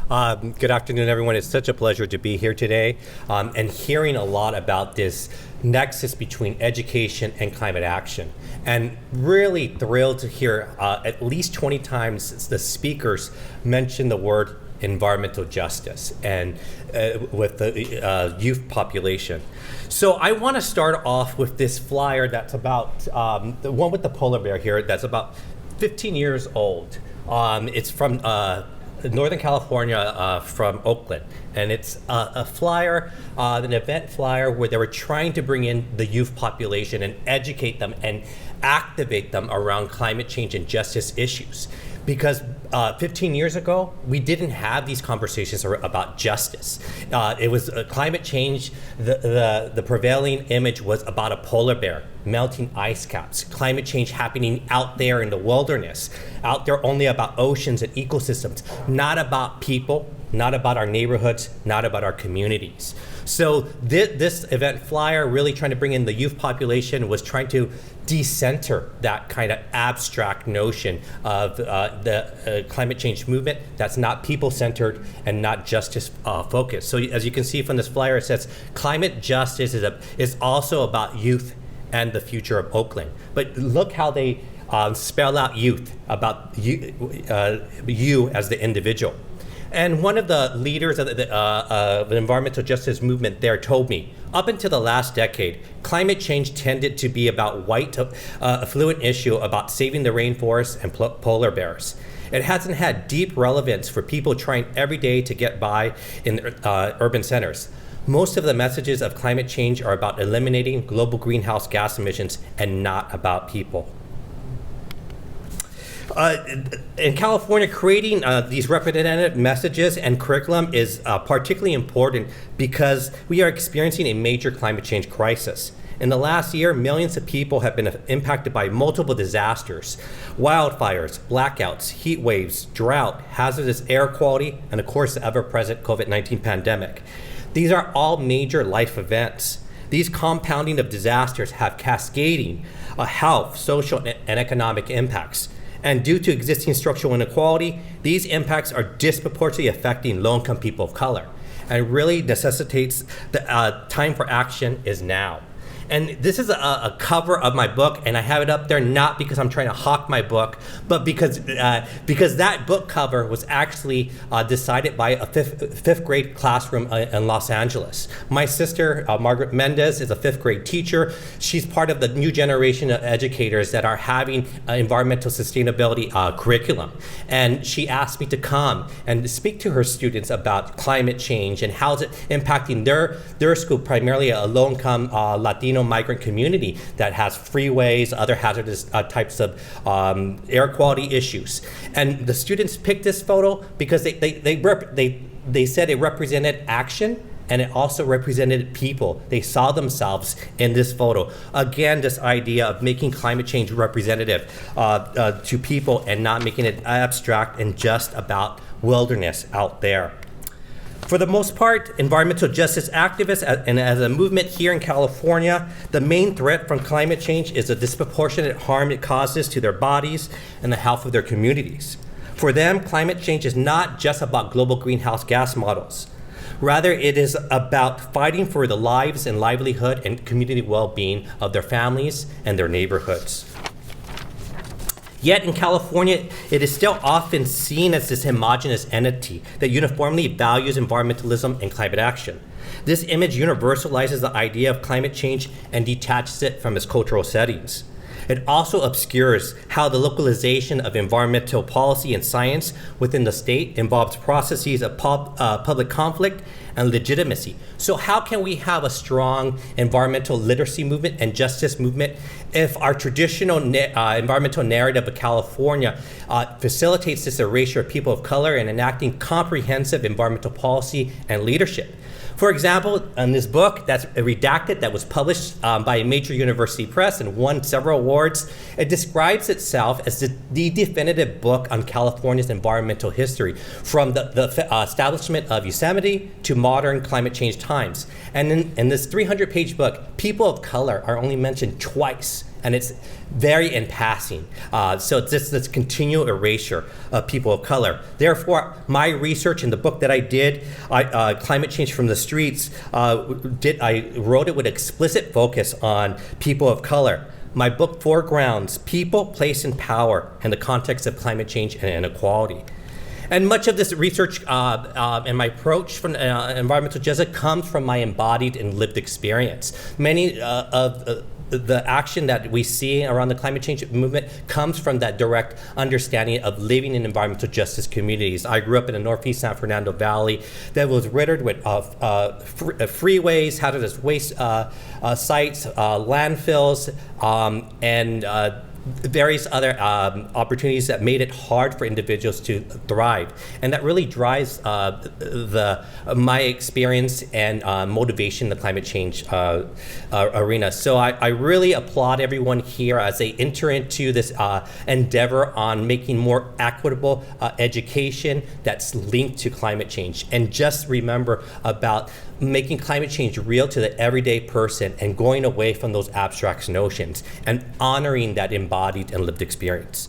Good afternoon, everyone. It's such a pleasure to be here today and hearing a lot about this nexus between education and climate action. And really thrilled to hear at least 20 times the speakers mention the word environmental justice and with the youth population. So I want to start off with this flyer that's about, the one with the polar bear here, that's about 15 years old. It's from Northern California, from Oakland, and it's a flyer, an event flyer where they were trying to bring in the youth population and educate them and activate them around climate change and justice issues. Because 15 years ago, we didn't have these conversations about justice. It was climate change. The prevailing image was about a polar bear, melting ice caps, climate change happening out there in the wilderness, out there only about oceans and ecosystems, not about people, not about our neighborhoods, not about our communities. So this event flyer, really trying to bring in the youth population, was trying to decenter that kind of abstract notion of the climate change movement that's not people-centered and not justice-focused. So as you can see from this flyer, it says climate justice is also about youth and the future of Oakland. But look how they spell out youth, about you as the individual. And one of the leaders of the environmental justice movement there told me, up until the last decade, climate change tended to be about white, affluent issue about saving the rainforest and polar bears. It hasn't had deep relevance for people trying every day to get by in urban centers. Most of the messages of climate change are about eliminating global greenhouse gas emissions and not about people. In California, creating these representative messages and curriculum is particularly important because we are experiencing a major climate change crisis. In the last year, millions of people have been impacted by multiple disasters: wildfires, blackouts, heat waves, drought, hazardous air quality, and of course the ever-present COVID-19 pandemic. These are all major life events. These compounding of disasters have cascading health, social, and economic impacts. And due to existing structural inequality, these impacts are disproportionately affecting low-income people of color, and really necessitates the time for action is now. And this is a cover of my book, and I have it up there not because I'm trying to hawk my book, but because that book cover was actually decided by a fifth grade classroom in Los Angeles. My sister, Margaret Mendez, is a fifth grade teacher. She's part of the new generation of educators that are having environmental sustainability curriculum. And she asked me to come and speak to her students about climate change and how is it impacting their school, primarily a low-income Latino migrant community that has freeways, other hazardous types of air quality issues. And the students picked this photo because they said it represented action, and it also represented people. They saw themselves in this photo. Again, this idea of making climate change representative to people and not making it abstract and just about wilderness out there. For the most part, environmental justice activists and as a movement here in California, the main threat from climate change is the disproportionate harm it causes to their bodies and the health of their communities. For them, climate change is not just about global greenhouse gas models. Rather, it is about fighting for the lives and livelihood and community well-being of their families and their neighborhoods. Yet in California, it is still often seen as this homogeneous entity that uniformly values environmentalism and climate action. This image universalizes the idea of climate change and detaches it from its cultural settings. It also obscures how the localization of environmental policy and science within the state involves processes of public conflict and legitimacy. So how can we have a strong environmental literacy movement and justice movement if our traditional environmental narrative of California facilitates this erasure of people of color and enacting comprehensive environmental policy and leadership? For example, in this book that's redacted, that was published by a major university press and won several awards, it describes itself as the definitive book on California's environmental history, from the establishment of Yosemite to modern climate change times. And in this 300-page book, people of color are only mentioned twice and it's very in passing. So it's this continual erasure of people of color. Therefore, my research in the book that I did, Climate Change from the Streets, I wrote it with explicit focus on people of color. My book foregrounds people, place, and power in the context of climate change and inequality. And much of this research and my approach from environmental justice comes from my embodied and lived experience. Many of the action that we see around the climate change movement comes from that direct understanding of living in environmental justice communities. I grew up in the Northeast San Fernando Valley that was littered with freeways, hazardous waste sites, landfills, and various other opportunities that made it hard for individuals to thrive. And that really drives my experience and motivation in the climate change arena. So I really applaud everyone here as they enter into this endeavor on making more equitable education that's linked to climate change. And just remember about making climate change real to the everyday person and going away from those abstract notions and honoring that embodied and lived experience.